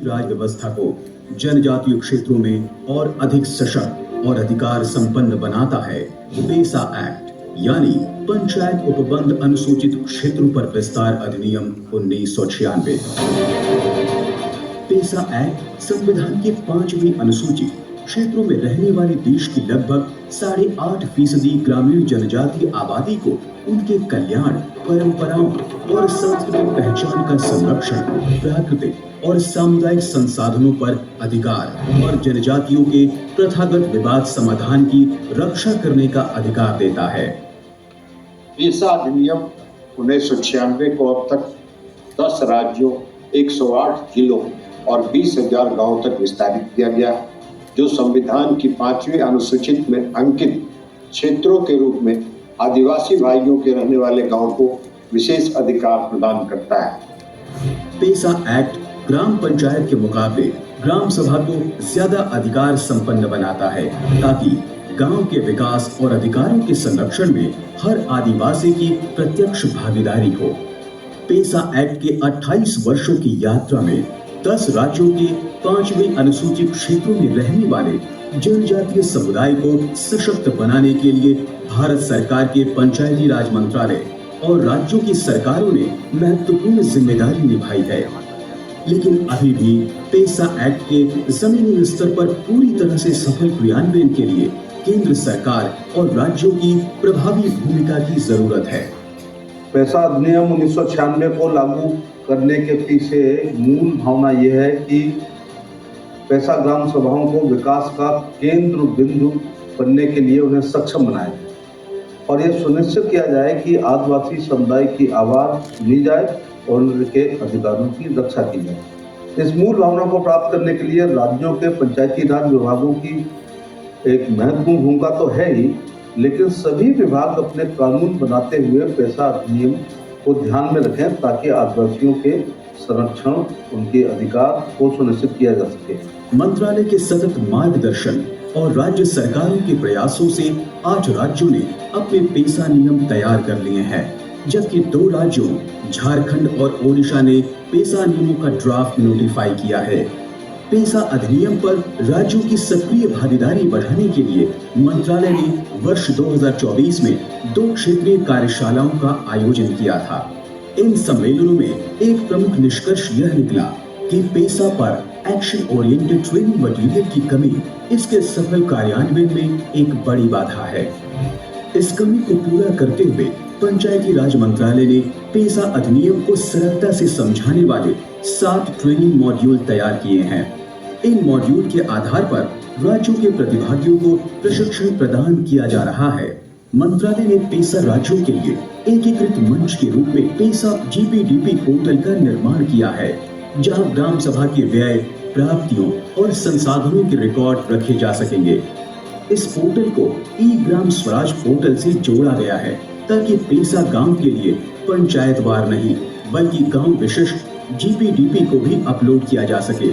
राज व्यवस्था को जनजातीय क्षेत्रों में और अधिक सशक्त और अधिकार संपन्न बनाता है पेसा एक्ट यानी पंचायत उपबंध अनुसूचित क्षेत्रों पर विस्तार अधिनियम 1996। पेसा एक्ट संविधान की 5वीं अनुसूची क्षेत्रों में रहने वाले देश की लगभग 8.5% ग्रामीण जनजातीय आबादी को उनके कल्याण, परंपराओं और सांस्कृतिक पहचान का संरक्षण, प्राकृतिक और सामुदायिक संसाधनों पर अधिकार और जनजातियों के प्रथागत विवाद समाधान की रक्षा करने का अधिकार देता है। पेसा अधिनियम 1996 को अब तक 10 राज्यों, 108 जिलों और 20,000 गांवों तक विस्तारित किया गया, जो संविधान की 5वीं अनुसूचित में अंकित क्षेत्रों के रूप में आदिवासी भाइयों के रहने वाले गांवों को विशेष अधिकार प्रदान करता है। पेसा एक्ट ग्राम पंचायत के मुकाबले ग्राम सभा को ज्यादा अधिकार संपन्न बनाता है ताकि गांव के विकास और अधिकारों के संरक्षण में हर आदिवासी की प्रत्यक्ष भागीदारी हो। पेसा एक्ट के 28 वर्षों की यात्रा में 10 राज्यों के 5वीं अनुसूचित क्षेत्रों में रहने वाले जनजातीय समुदाय को सशक्त बनाने के लिए भारत सरकार के पंचायती राज मंत्रालय और राज्यों की सरकारों ने महत्वपूर्ण जिम्मेदारी निभाई है। लेकिन अभी भी पेसा एक्ट के जमीनी स्तर पर पूरी तरह से सफल क्रियान्वयन के लिए केंद्र सरकार और राज्यों की प्रभावी भूमिका की जरूरत है। पेसा अधिनियम 1996 को लागू करने के पीछे मूल भावना यह है कि पेसा ग्राम सभाओं को विकास का केंद्र बिंदु बनने के लिए उन्हें सक्षम बनाया जाए और यह सुनिश्चित किया जाए कि आदिवासी समुदाय की आवाज सुनी जाए और उनके अधिकारों की रक्षा की जाए। इस मूल भावना को प्राप्त करने के लिए राज्यों के पंचायती राज विभागों की एक महत्वपूर्ण भूमिका तो है ही, लेकिन सभी विभाग अपने कानून बनाते हुए पेसा अधिनियम को ध्यान में रखें ताकि आदिवासियों के संरक्षण, उनके अधिकार को सुनिश्चित किया जा सके। मंत्रालय के सतत मार्गदर्शन और राज्य सरकारों के प्रयासों से 8 राज्यों ने अपने पेसा नियम तैयार कर लिए हैं, जबकि 2 राज्यों झारखंड और ओडिशा ने पेसा नियमों का ड्राफ्ट नोटिफाई किया है। पेसा अधिनियम पर राज्यों की सक्रिय भागीदारी बढ़ाने के लिए मंत्रालय ने वर्ष 2024 में 2 क्षेत्रीय कार्यशालाओं का आयोजन किया था। इन सम्मेलनों में एक प्रमुख निष्कर्ष यह निकला कि पेसा पर एक्शन ओरिएंटेड ट्रेनिंग मटेरियल की कमी इसके सफल कार्यान्वयन में एक बड़ी बाधा है। इस कमी को पूरा करते हुए पंचायती राज मंत्रालय ने पेसा अधिनियम को सरलता से समझाने वाले 7 ट्रेनिंग मॉड्यूल तैयार किए हैं। इन मॉड्यूल के आधार पर राज्यों के प्रतिभागियों को प्रशिक्षण प्रदान किया जा रहा है। मंत्रालय ने पेसा राज्यों के लिए एकीकृत मंच के रूप में पेसा GPDP पोर्टल का निर्माण किया है, जहां ग्राम सभा के व्यय, प्राप्तियों और संसाधनों के रिकॉर्ड रखे जा सकेंगे। इस पोर्टल को ई-ग्राम स्वराज पोर्टल से जोड़ा गया है ताकि पेसा गांव के लिए पंचायतवार नहीं बल्कि गांव विशिष्ट GPDP को भी अपलोड किया जा सके।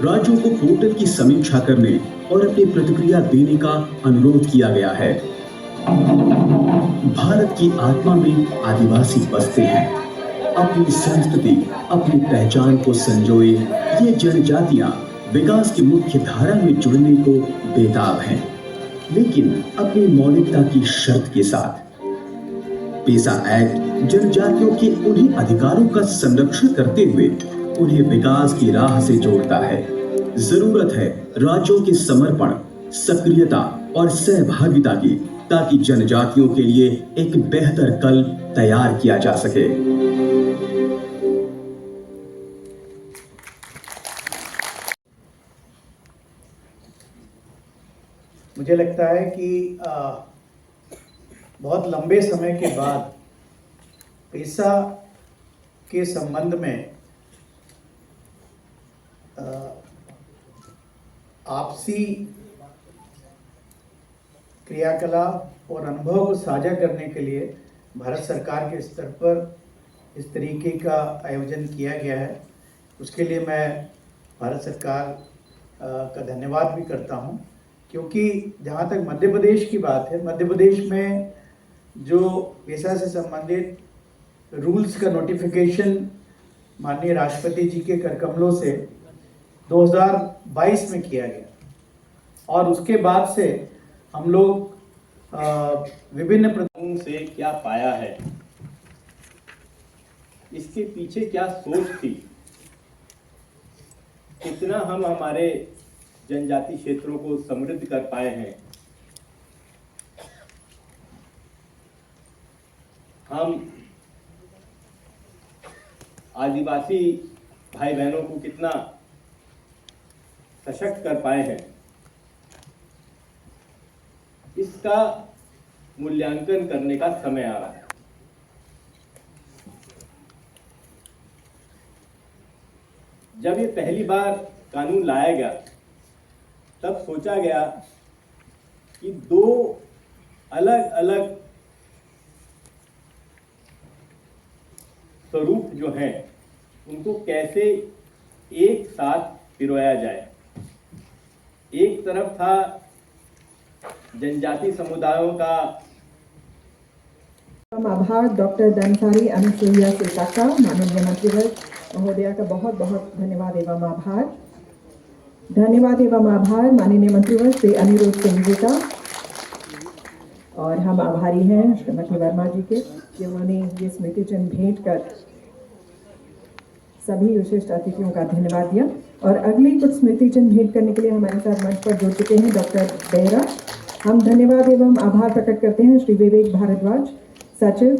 राज्यों को पोर्टल की समीक्षा करने और अपनी प्रतिक्रिया देने का अनुरोध किया गया है। भारत की आत्मा में आदिवासी बसते हैं। अपनी संस्कृति, अपनी पहचान को संजोए ये जनजातियां विकास की मुख्य धारा में जुड़ने को बेताब हैं, लेकिन अपनी मौलिकता की शर्त के साथ। पेसा एक्ट जनजातियों के उन्हीं अधिकारों का संरक्षण करते हुए उन्हें विकास की राह से जोड़ता है। जरूरत है राज्यों के समर्पण, सक्रियता और सहभागिता की, ताकि जनजातियों के लिए एक बेहतर कल तैयार किया जा सके। मुझे लगता है कि बहुत लंबे समय के बाद पेसा के संबंध में आपसी क्रियाकलाप और अनुभव को साझा करने के लिए भारत सरकार के स्तर पर इस तरीके का आयोजन किया गया है। उसके लिए मैं भारत सरकार का धन्यवाद भी करता हूं, क्योंकि जहां तक मध्य प्रदेश की बात है, मध्य प्रदेश में जो पेसा से संबंधित रूल्स का नोटिफिकेशन माननीय राष्ट्रपति जी के कर कमलों से 2022 में किया गया और उसके बाद से हम लोग विभिन्न कानून से क्या पाया है, इसके पीछे क्या सोच थी, कितना हम हमारे जनजाति क्षेत्रों को समृद्ध कर पाए हैं, हम आदिवासी भाई बहनों को कितना सशक्त कर पाए हैं, इसका मूल्यांकन करने का समय आ रहा है। जब ये पहली बार कानून लाया गया तब सोचा गया कि दो अलग अलग स्वरूप जो हैं उनको कैसे एक साथ पिरोया जाए। एक तरफ था जनजाति समुदायों का आभार डॉक्टर धनसारी अनुसुईया सीताका माननीय मंत्रीवर्ग महोदया का बहुत बहुत धन्यवाद एवं आभार। धन्यवाद एवं आभार माननीय मंत्रीवर्ग श्री अनिरुद्ध सिंह जी का। और हम आभारी हैं श्रीमती वर्मा जी के कि उन्होंने ये स्मृति चिन्ह भेंट कर सभी विशिष्ट अतिथियों का धन्यवाद दिया। और अगली कुछ स्मृति चिन्ह भेंट करने के लिए हमारे साथ मंच पर जुड़ चुके हैं डॉक्टर बेहरा। हम धन्यवाद एवं आभार प्रकट करते हैं श्री विवेक भारद्वाज सचिव